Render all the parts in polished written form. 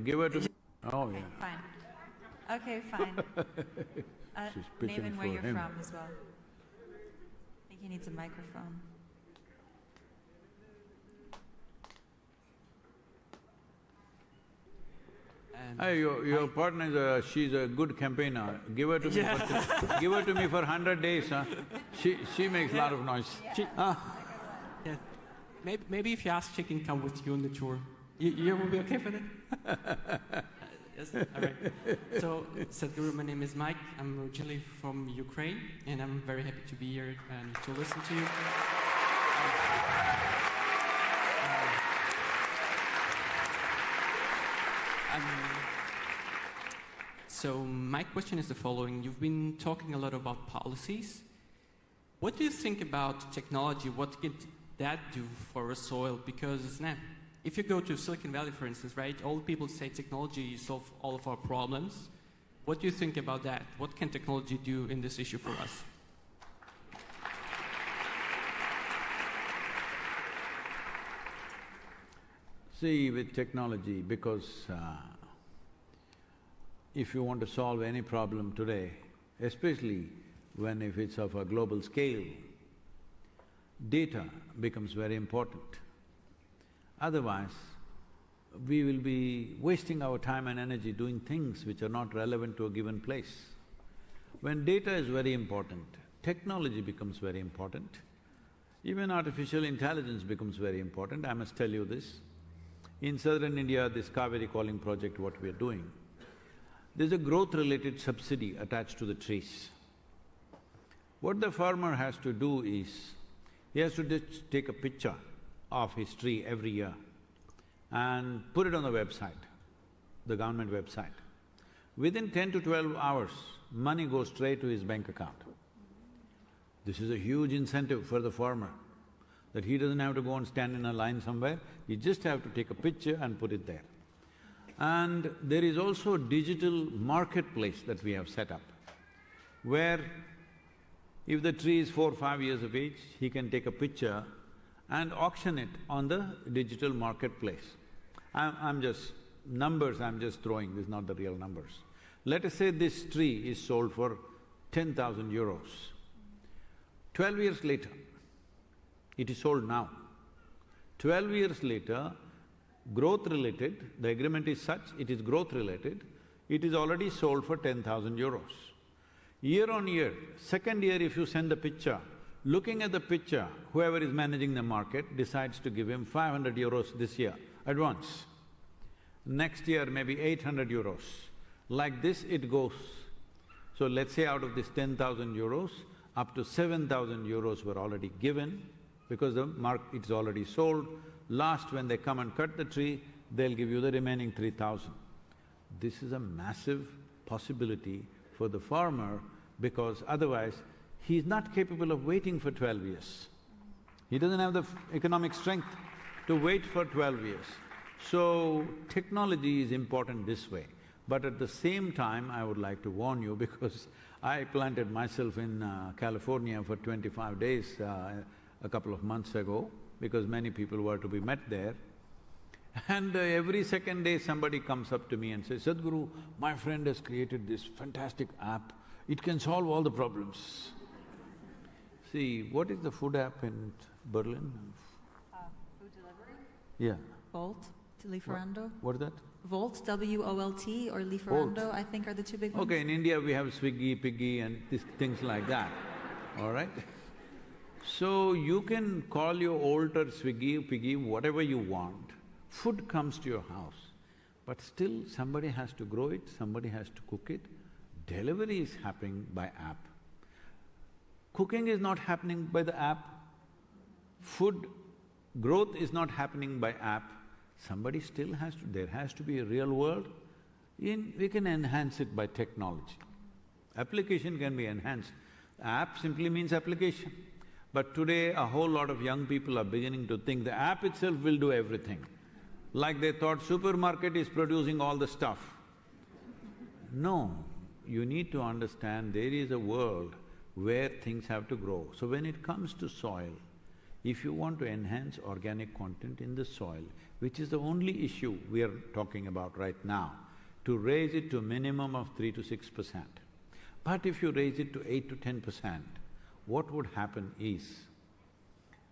Give her to me. Oh, Okay, yeah. fine. Okay, fine. She's Name pitching and where for you're him. from as well. I think he needs a microphone. Hey, your partner she's a good campaigner. Give her to me for… give her to me for 100 days, huh? She makes a lot of noise. Yeah. Maybe if you ask, she can come with you on the tour. You will be okay for that? Yes, all right. So, Sadhguru, my name is Mike. I'm originally from Ukraine, and I'm very happy to be here and to listen to you. So my question is the following. You've been talking a lot about policies. What do you think about technology? What can that do for a soil? Because now, if you go to Silicon Valley, for instance, right, all people say technology solves all of our problems. What do you think about that? What can technology do in this issue for us? See, with technology, because if you want to solve any problem today, especially if it's of a global scale, data becomes very important. Otherwise, we will be wasting our time and energy doing things which are not relevant to a given place. When data is very important, technology becomes very important. Even artificial intelligence becomes very important. I must tell you this. In southern India, this Kaveri calling project, what we are doing, there's a growth-related subsidy attached to the trees. What the farmer has to do is, he has to just take a picture of his tree every year and put it on the website, the government website. Within 10 to 12 hours, money goes straight to his bank account. This is a huge incentive for the farmer, that he doesn't have to go and stand in a line somewhere, he just have to take a picture and put it there. And there is also a digital marketplace that we have set up, where if the tree is 4 or 5 years of age, he can take a picture and auction it on the digital marketplace. I'm just… numbers I'm just throwing, this is not the real numbers. Let us say this tree is sold for 10,000 euros. 12 years later, it is sold now. 12 years later, growth-related, the agreement is such, it is growth-related, it is already sold for 10,000 euros. Year on year, second year if you send the picture, looking at the picture, whoever is managing the market decides to give him 500 euros this year, advance. Next year maybe 800 euros. Like this it goes. So let's say out of this 10,000 euros, up to 7,000 euros were already given because it's already sold. Last, when they come and cut the tree, they'll give you the remaining 3,000. This is a massive possibility for the farmer because otherwise he's not capable of waiting for 12 years. He doesn't have the economic strength to wait for 12 years. So, technology is important this way. But at the same time, I would like to warn you because I planted myself in California for 25 days a couple of months ago because many people were to be met there. And every second day somebody comes up to me and says, Sadhguru, my friend has created this fantastic app, it can solve all the problems. See, what is the food app in Berlin? Food delivery? Yeah. Volt, Lieferando. What is that? Volt, W-O-L-T, or Lieferando, I think are the two big ones. Okay, in India we have Swiggy, Piggy and things like that, all right? So you can call your alter Swiggy, Piggy, whatever you want. Food comes to your house, but still somebody has to grow it, somebody has to cook it. Delivery is happening by app. Cooking is not happening by the app. Food growth is not happening by app. Somebody still has to… there has to be a real world. We can enhance it by technology. Application can be enhanced. App simply means application. But today a whole lot of young people are beginning to think the app itself will do everything. Like they thought supermarket is producing all the stuff. No, you need to understand there is a world where things have to grow. So when it comes to soil, If you want to enhance organic content in the soil, which is the only issue we are talking about right now, to raise it to a minimum of 3 to 6%. But if you raise it to 8 to 10%, what would happen is,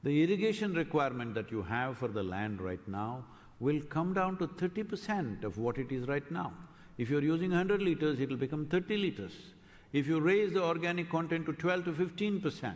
the irrigation requirement that you have for the land right now will come down to 30% of what it is right now. If you're using 100 liters, it'll become 30 liters. If you raise the organic content to 12 to 15%,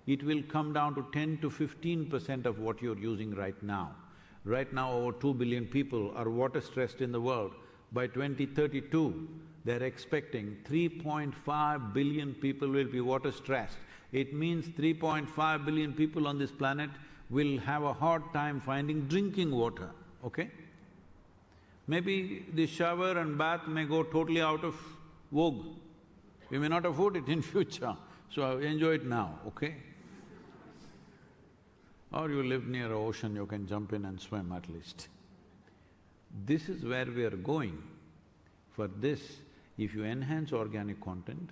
it will come down to 10 to 15% of what you're using right now. Right now, over 2 billion people are water-stressed in the world. By 2032, they're expecting 3.5 billion people will be water-stressed. It means 3.5 billion people on this planet will have a hard time finding drinking water, okay? Maybe the shower and bath may go totally out of vogue. We may not afford it in future, so enjoy it now, okay? Or you live near an ocean, you can jump in and swim at least. This is where we are going. For this, if you enhance organic content,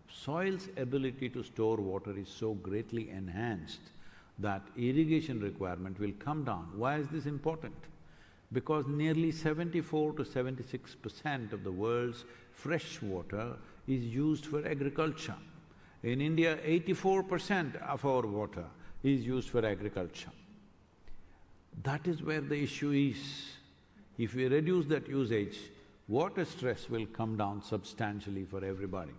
soil's ability to store water is so greatly enhanced that irrigation requirement will come down. Why is this important? Because nearly 74 to 76% of the world's fresh water is used for agriculture. In India, 84% of our water is used for agriculture. That is where the issue is. If we reduce that usage, water stress will come down substantially for everybody.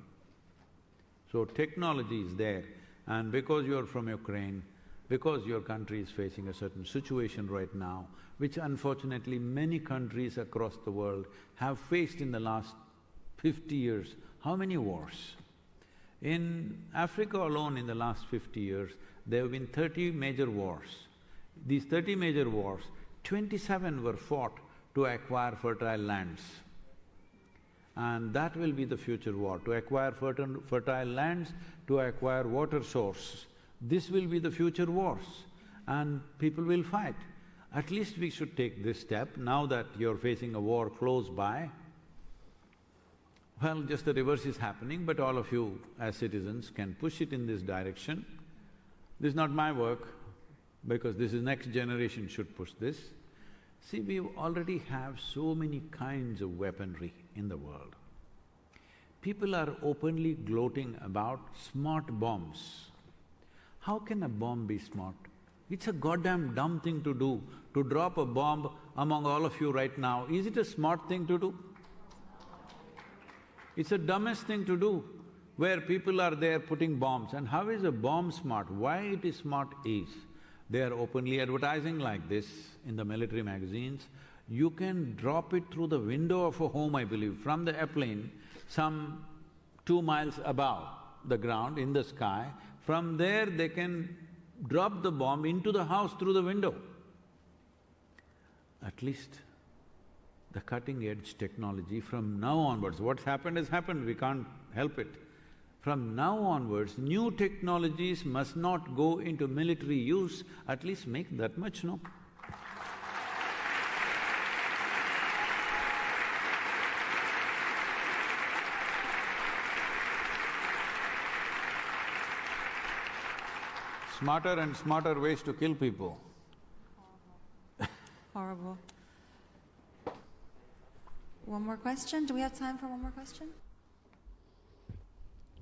So technology is there, and because you're from Ukraine, because your country is facing a certain situation right now, which unfortunately many countries across the world have faced in the last 50 years, how many wars? In Africa alone in the last 50 years, there have been 30 major wars. These 30 major wars, 27 were fought to acquire fertile lands. And that will be the future war, to acquire fertile lands, to acquire water source. This will be the future wars, and people will fight. At least we should take this step, now that you're facing a war close by. Well, just the reverse is happening, but all of you as citizens can push it in this direction. This is not my work, because this is next generation should push this. See, we already have so many kinds of weaponry in the world. People are openly gloating about smart bombs. How can a bomb be smart? It's a goddamn dumb thing to do, to drop a bomb among all of you right now. Is it a smart thing to do? It's the dumbest thing to do, where people are there putting bombs. And how is a bomb smart? Why it is smart is, they are openly advertising like this in the military magazines. You can drop it through the window of a home, I believe, from the airplane, some 2 miles above the ground, in the sky. From there, they can drop the bomb into the house through the window. At least the cutting-edge technology from now onwards, what's happened has happened, we can't help it. From now onwards, new technologies must not go into military use, at least make that much, no? Smarter and smarter ways to kill people. Horrible. One more question? Do we have time for one more question?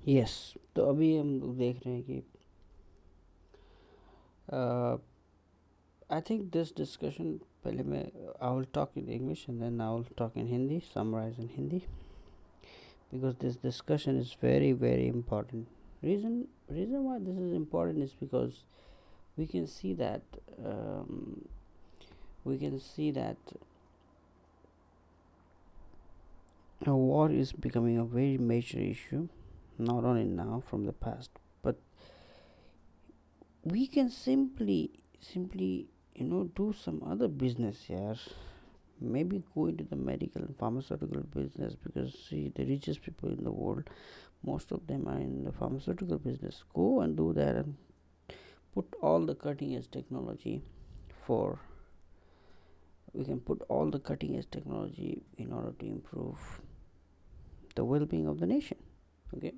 Yes, तो अभी हम लोग देख रहे हैं कि I think this discussion पहले मैं I will talk in English and then I will talk in Hindi, summarize in Hindi, because this discussion is very important. Reason why this is important is because we can see that a war is becoming a very major issue, not only now, from the past, but we can simply do some other business here. Maybe go into the medical and pharmaceutical business, because see, the richest people in the world, most of them are in the pharmaceutical business. Go and do that and put all the cutting edge technology we can put all the cutting edge technology in order to improve the well-being of the nation, okay,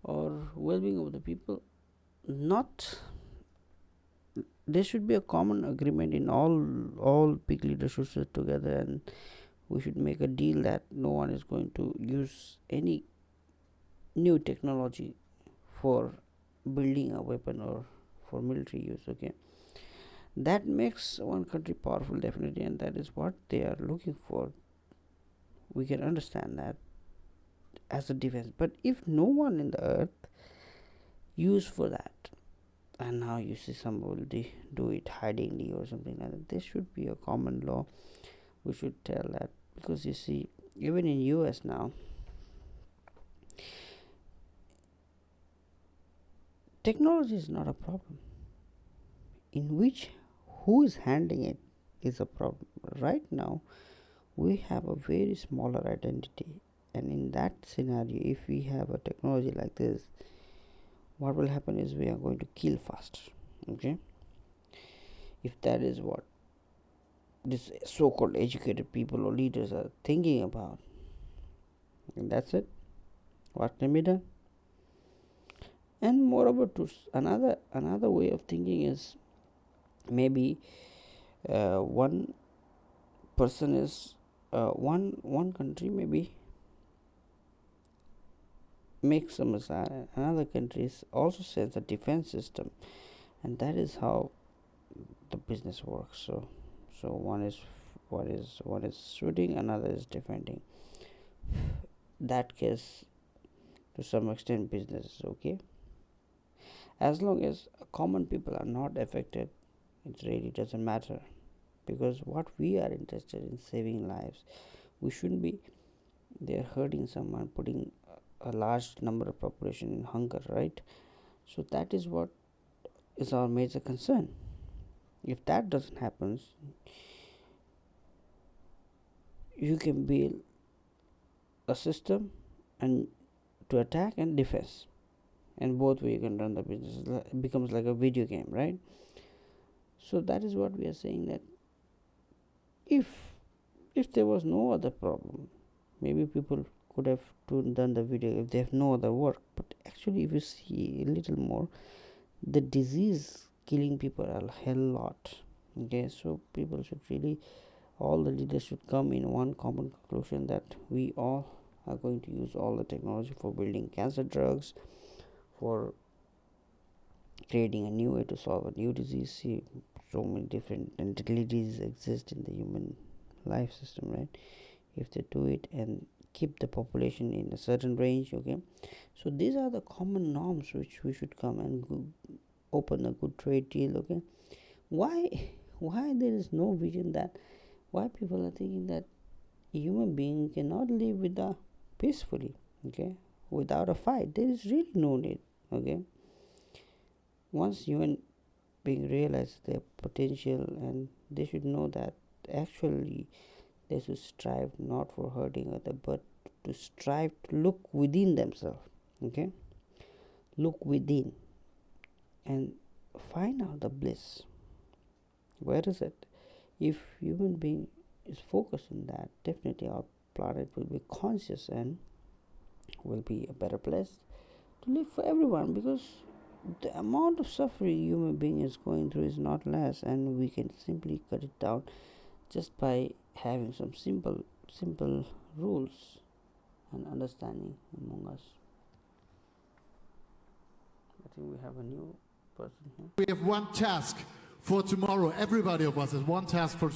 or well-being of the people, not there should be a common agreement in all big leaders should sit together, and we should make a deal that no one is going to use any new technology for building a weapon or for military use. Okay, that makes one country powerful, definitely, and that is what they are looking for. We can understand that as a defense, but if no one in the earth use for that, and now you see somebody do it hidingly or something like that, there should be a common law. We should tell that, because you see, even in US now, technology is not a problem, in which who is handling it is a problem. Right now we have a very smaller identity, and in that scenario, if we have a technology like this, what will happen is we are going to kill faster. Okay, if that is what these so-called educated people or leaders are thinking about, and that's it, what can be done. And moreover, to another way of thinking is, maybe one person is one country maybe makes a missile, another country also sends a defense system, and that is how the business works. So one is shooting, another is defending. That case, to some extent, business is okay, as long as common people are not affected. It really doesn't matter, because what we are interested in, saving lives. We shouldn't be there hurting someone, putting a large number of population in hunger, right? So that is what is our major concern. If that doesn't happen, you can build a system and to attack and defense, and both way you can run the business. It becomes like a video game, right? So that is what we are saying, that if there was no other problem, maybe people could have done the video if they have no other work. But actually, if you see a little more, the disease killing people a hell lot. Okay, so people should really, all the leaders should come in one common conclusion, that we all are going to use all the technology for building cancer drugs, for creating a new way to solve a new disease. See, so many different and deadly diseases exist in the human life system, right? If they do it and keep the population in a certain range. Okay, so these are the common norms which we should come and open a good trade deal. Okay, why there is no vision, that why people are thinking that human being cannot live without peacefully, okay, without a fight? There is really no need. Okay, once human being realize their potential, and they should know that actually they should strive not for hurting other, but to strive to look within themselves. Okay, look within and find out the bliss. Where is it? If human being is focused on that, definitely our planet will be conscious and will be a better place to live for everyone, because the amount of suffering human being is going through is not less, and we can simply cut it down just by having some simple rules and understanding among us. I think we have a new person here. We have one task for tomorrow. Everybody of us has one task for